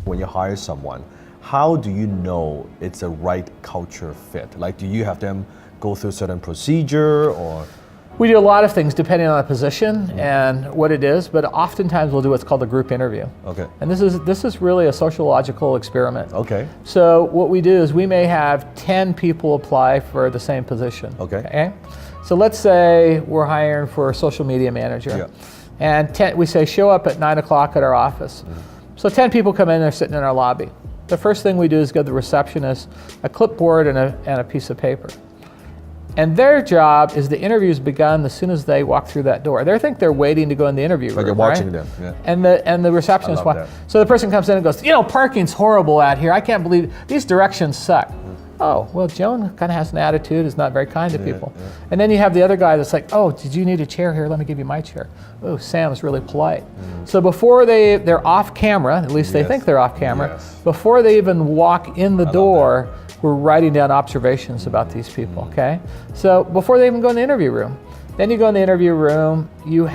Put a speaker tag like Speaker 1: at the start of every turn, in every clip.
Speaker 1: When you hire someone, how do you know it's a right culture fit? Like, do you have them go through certain procedure or?
Speaker 2: We do a lot of things depending on the position and what it is, but oftentimes we'll do what's called a group interview.
Speaker 1: Okay.
Speaker 2: And this is really a sociological experiment.
Speaker 1: Okay.
Speaker 2: So what we do is we may have 10 people apply for the same position.
Speaker 1: Okay.
Speaker 2: So let's say we're hiring for a social media manager.
Speaker 1: Yeah.
Speaker 2: And we say show up at 9 o'clock at our office. So 10 people come in, they're sitting in our lobby. The first thing we do is give the receptionist a clipboard and a piece of paper. And their job is the interview's begun as soon as they walk through that door. They think they're waiting to go in the interview room.
Speaker 1: Like you're watching them. Yeah.
Speaker 2: And the receptionist
Speaker 1: I love that.
Speaker 2: So the person comes in and goes, parking's horrible out here. I can't believe these directions suck. Oh, well, Joan kind of has an attitude, is not very kind to people.
Speaker 1: Yeah.
Speaker 2: And then you have the other guy that's like, oh, did you need a chair here? Let me give you my chair. Oh, Sam's really polite. So before they're off camera, at least they think they're off camera, before they even walk in the door, we're writing down observations about these people, okay? So before they even go in the interview room. Then you go in the interview room, you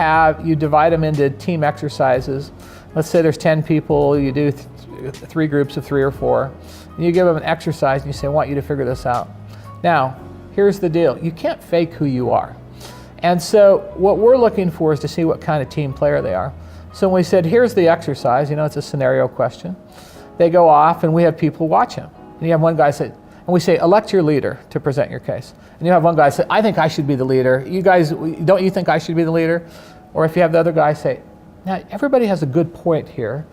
Speaker 2: divide them into team exercises. Let's say there's 10 people, you do 3 groups of 3 or 4. And you give them an exercise and you say, I want you to figure this out. Now, here's the deal. You can't fake who you are. And so what we're looking for is to see what kind of team player they are. So when we said, here's the exercise, it's a scenario question. They go off and we have people watch them. And you have one guy say, and we say, elect your leader to present your case. And you have one guy say, I think I should be the leader. You guys, don't you think I should be the leader? Or if you have the other guy say, now everybody has a good point here.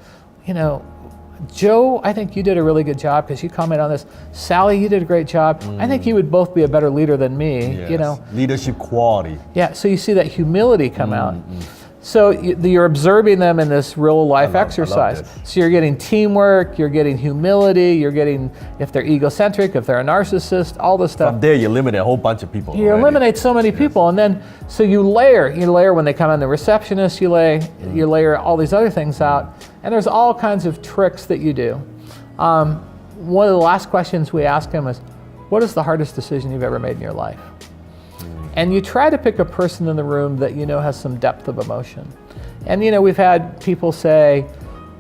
Speaker 2: Joe, I think you did a really good job because you comment on this. Sally, you did a great job. I think you would both be a better leader than me.
Speaker 1: Yes. Leadership quality.
Speaker 2: Yeah, so you see that humility come out. So you're observing them in this real life exercise. So you're getting teamwork, you're getting humility, you're getting, if they're egocentric, if they're a narcissist, all this stuff.
Speaker 1: From there you eliminate a whole bunch of people.
Speaker 2: You eliminate so many people, and then, so you layer when they come in, the receptionist, you layer all these other things out, and there's all kinds of tricks that you do. One of the last questions we ask them is, what is the hardest decision you've ever made in your life? And you try to pick a person in the room that has some depth of emotion. And we've had people say,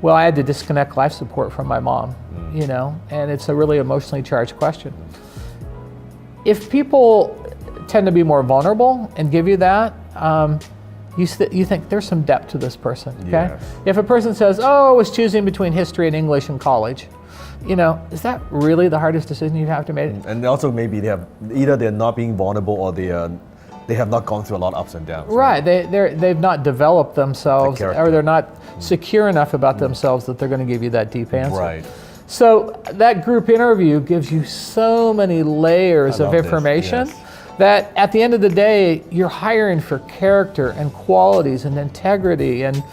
Speaker 2: well, I had to disconnect life support from my mom, and it's a really emotionally charged question. If people tend to be more vulnerable and give you that, you think there's some depth to this person, okay?
Speaker 1: Yes.
Speaker 2: If a person says, oh, I was choosing between history and English in college, is that really the hardest decision you have to make?
Speaker 1: And also maybe they're not being vulnerable or they have not gone through a lot of ups and downs.
Speaker 2: Right, they've not developed themselves, or they're not secure enough about themselves that they're going to give you that deep answer.
Speaker 1: Right.
Speaker 2: So that group interview gives you so many layers of information that at the end of the day, you're hiring for character and qualities and integrity and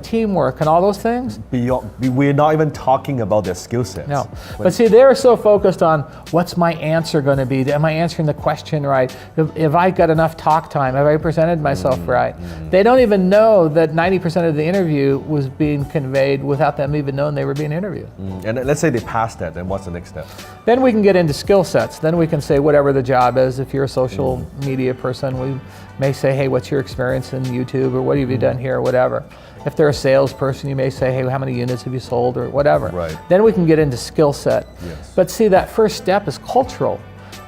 Speaker 2: teamwork and all those things.
Speaker 1: We're not even talking about their skill sets.
Speaker 2: No, but see, they're so focused on what's my answer going to be? Am I answering the question right? Have I got enough talk time? Have I presented myself right? They don't even know that 90% of the interview was being conveyed without them even knowing they were being interviewed.
Speaker 1: And let's say they pass that, then what's the next step?
Speaker 2: Then we can get into skill sets. Then we can say whatever the job is. If you're a social media person, we may say, hey, what's your experience in YouTube, or what have you done here, or whatever. If they're a salesperson, you may say, hey, how many units have you sold, or whatever.
Speaker 1: Right.
Speaker 2: Then we can get into skill set.
Speaker 1: Yes.
Speaker 2: But see, that first step is cultural.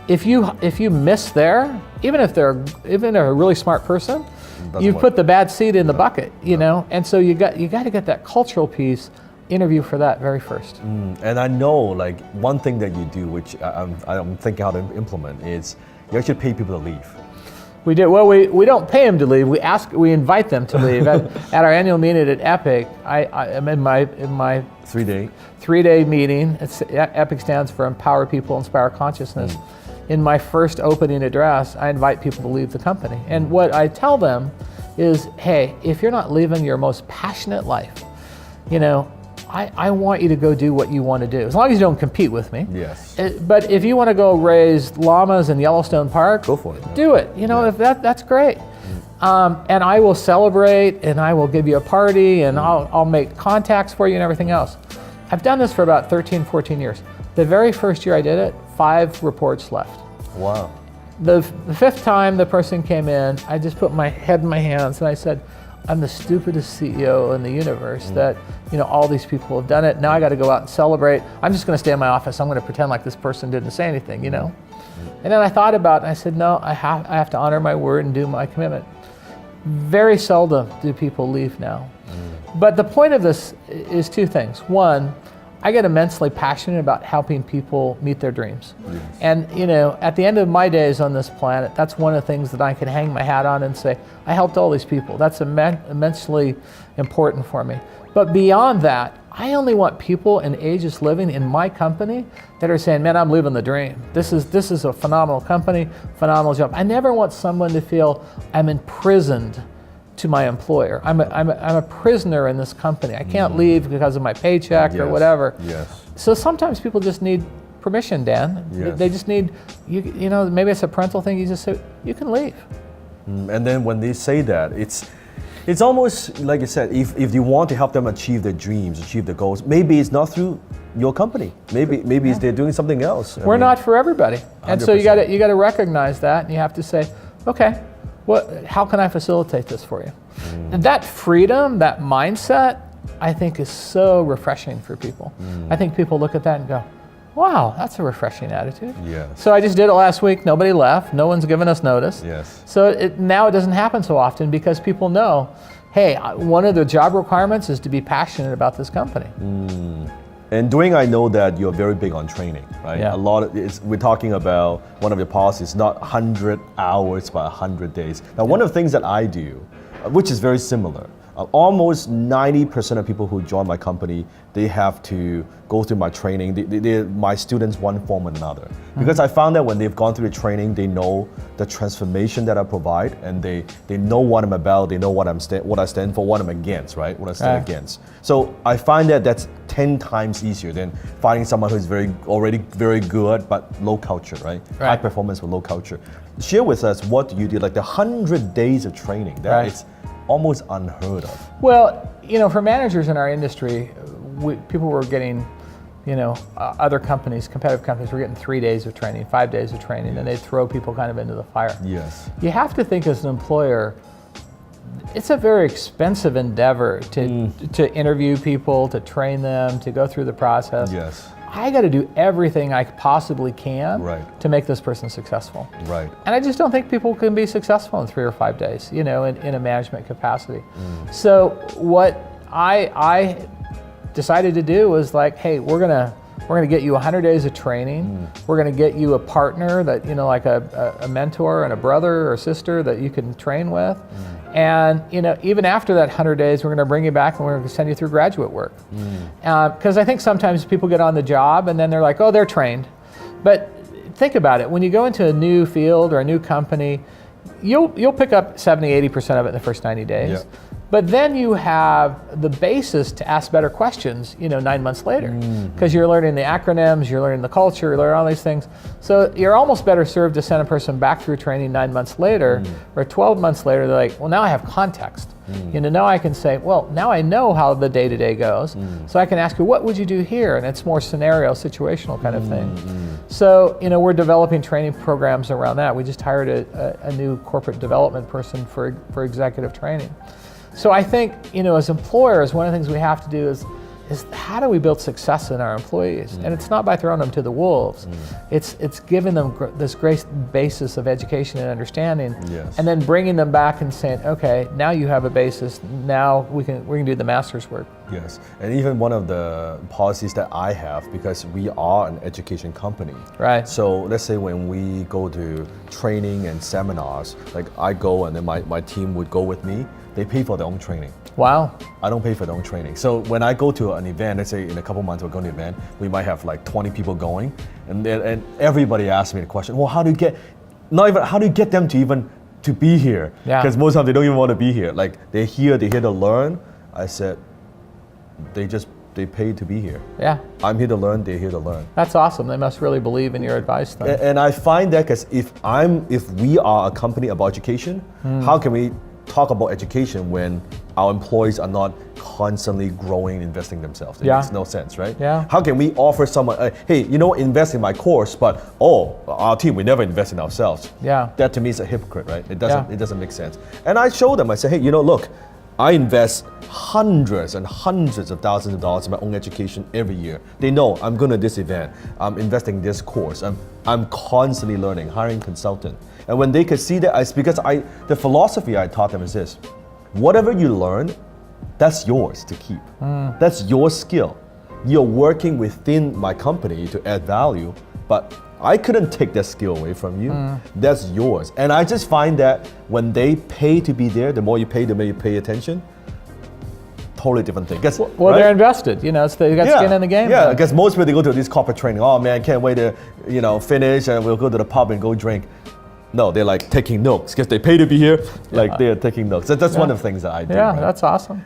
Speaker 2: If you miss there, even if they're a really smart person, you've put the bad seed in the bucket, And so you got to get that cultural piece. Interview for that very first.
Speaker 1: And I know, one thing that you do, which I'm thinking how to implement, is you actually pay people to leave.
Speaker 2: We do. Well, we don't pay them to leave. We invite them to leave. At our annual meeting at Epic, I am in my 3-day meeting. Epic stands for Empower People, Inspire Consciousness. In my first opening address, I invite people to leave the company. And what I tell them is, hey, if you're not living your most passionate life, I want you to go do what you want to do, as long as you don't compete with me.
Speaker 1: Yes.
Speaker 2: But if you want to go raise llamas in Yellowstone Park,
Speaker 1: go for it.
Speaker 2: Do it. If that's great. And I will celebrate, and I will give you a party, and I'll make contacts for you and everything else. I've done this for about 13, 14 years. The very first year I did it, 5 reports left.
Speaker 1: Wow.
Speaker 2: The fifth time the person came in, I just put my head in my hands and I said, I'm the stupidest CEO in the universe that, all these people have done it. Now I got to go out and celebrate. I'm just going to stay in my office. I'm going to pretend like this person didn't say anything, And then I thought about it and I said, no, I have to honor my word and do my commitment. Very seldom do people leave now. But the point of this is two things. One, I get immensely passionate about helping people meet their dreams. Yes. And at the end of my days on this planet, that's one of the things that I can hang my hat on and say, I helped all these people. That's immensely important for me. But beyond that, I only want people in Aegis Living in my company that are saying, man, I'm living the dream. This is a phenomenal company, phenomenal job. I never want someone to feel I'm imprisoned to my employer. I'm a prisoner in this company. I can't leave because of my paycheck or whatever.
Speaker 1: Yes.
Speaker 2: So sometimes people just need permission, Dan.
Speaker 1: Yes.
Speaker 2: They just need, maybe it's a parental thing. You just say, you can leave.
Speaker 1: And then when they say that, it's almost like you said, if you want to help them achieve their dreams, achieve their goals, maybe it's not through your company. Maybe it's they're doing something else.
Speaker 2: We're not for everybody. 100%. And so you got to recognize that, and you have to say, okay, how can I facilitate this for you? And that freedom, that mindset, I think is so refreshing for people. I think people look at that and go, wow, that's a refreshing attitude.
Speaker 1: Yes.
Speaker 2: So I just did it last week. Nobody left. No one's given us notice.
Speaker 1: Yes.
Speaker 2: So now it doesn't happen so often because people know, hey, one of the job requirements is to be passionate about this company.
Speaker 1: And Dwayne, I know that you're very big on training, right?
Speaker 2: Yeah.
Speaker 1: We're talking about one of your policies, not 100 hours, but 100 days. Now, one of the things that I do, which is very similar, almost 90% of people who join my company, they have to go through my training. They're my students one form or another. Because I found that when they've gone through the training, they know the transformation that I provide, and they know what I'm about, they know what I stand for, what I'm against, right? What I stand against. So I find that that's 10 times easier than finding someone who's already very good, but low culture, right? High performance with low culture. Share with us what you did, like the 100 days of training. That is almost unheard of.
Speaker 2: Well, for managers in our industry, people were getting, other companies, competitive companies, were getting 3 days of training, 5 days of training, and they'd throw people kind of into the fire.
Speaker 1: Yes.
Speaker 2: You have to think as an employer, it's a very expensive endeavor to interview people, to train them, to go through the process.
Speaker 1: Yes.
Speaker 2: I got to do everything I possibly can to make this person successful.
Speaker 1: Right.
Speaker 2: And I just don't think people can be successful in 3 or 5 days, in a management capacity. So what I decided to do was like, hey, we're gonna get you 100 days of training. We're gonna get you a partner that, like a mentor and a brother or sister that you can train with. And even after that 100 days, we're going to bring you back and we're going to send you through graduate work. Because I think sometimes people get on the job and then they're like, oh, they're trained. But think about it. When you go into a new field or a new company, you'll pick up 70, 80% of it in the first 90 days.
Speaker 1: Yep.
Speaker 2: But then you have the basis to ask better questions, 9 months later, because you're learning the acronyms, you're learning the culture, you're learning all these things. So you're almost better served to send a person back through training 9 months later, or 12 months later. They're like, well, now I have context. Now I can say, well, now I know how the day-to-day goes, so I can ask you, what would you do here? And it's more scenario, situational kind of thing. So, we're developing training programs around that. We just hired a new corporate development person for executive training. So I think, as employers, one of the things we have to do is how do we build success in our employees? And it's not by throwing them to the wolves. It's giving them this great basis of education and understanding, and then bringing them back and saying, okay, now you have a basis. Now we can do the master's work.
Speaker 1: Yes, and even one of the policies that I have, because we are an education company.
Speaker 2: Right.
Speaker 1: So let's say when we go to training and seminars, like I go and then my team would go with me, they pay for their own training.
Speaker 2: Wow.
Speaker 1: I don't pay for their own training. So when I go to an event, let's say in a couple months we're going to an event, we might have like 20 people going, and everybody asks me the question, well, how do you get them to be here? Because most of the time they don't even want to be here. Like they're here to learn. I said, they pay to be here.
Speaker 2: Yeah.
Speaker 1: I'm here to learn, they're here to learn.
Speaker 2: That's awesome. They must really believe in your advice then.
Speaker 1: And I find that because if we are a company about education, how can we talk about education when our employees are not constantly growing and investing themselves? It
Speaker 2: Yeah.
Speaker 1: makes no sense, right?
Speaker 2: Yeah.
Speaker 1: How can we offer someone, hey, you know what, invest in my course, but our team, we never invest in ourselves.
Speaker 2: Yeah.
Speaker 1: That to me is a hypocrite, right? It
Speaker 2: Yeah.
Speaker 1: doesn't make sense. And I show them, I say, hey, you know, look, I invest hundreds and hundreds of thousands of dollars in my own education every year. They know I'm going to this event, I'm investing in this course, I'm constantly learning, hiring consultant. And when they could see that, it's because the philosophy I taught them is this: whatever you learn, that's yours to keep. That's your skill. You're working within my company to add value, but I couldn't take that skill away from you. That's yours. And I just find that when they pay to be there, the more you pay, the more you pay attention. Totally different thing. Well,
Speaker 2: Well, they're invested. You know, they got skin in the game.
Speaker 1: Yeah, because most people, they go to these corporate training. Oh man, can't wait to finish, and we'll go to the pub and go drink. No, they're like taking notes because they pay to be here. Like they're taking notes. That's one of the things that I do.
Speaker 2: Yeah,
Speaker 1: right?
Speaker 2: that's awesome.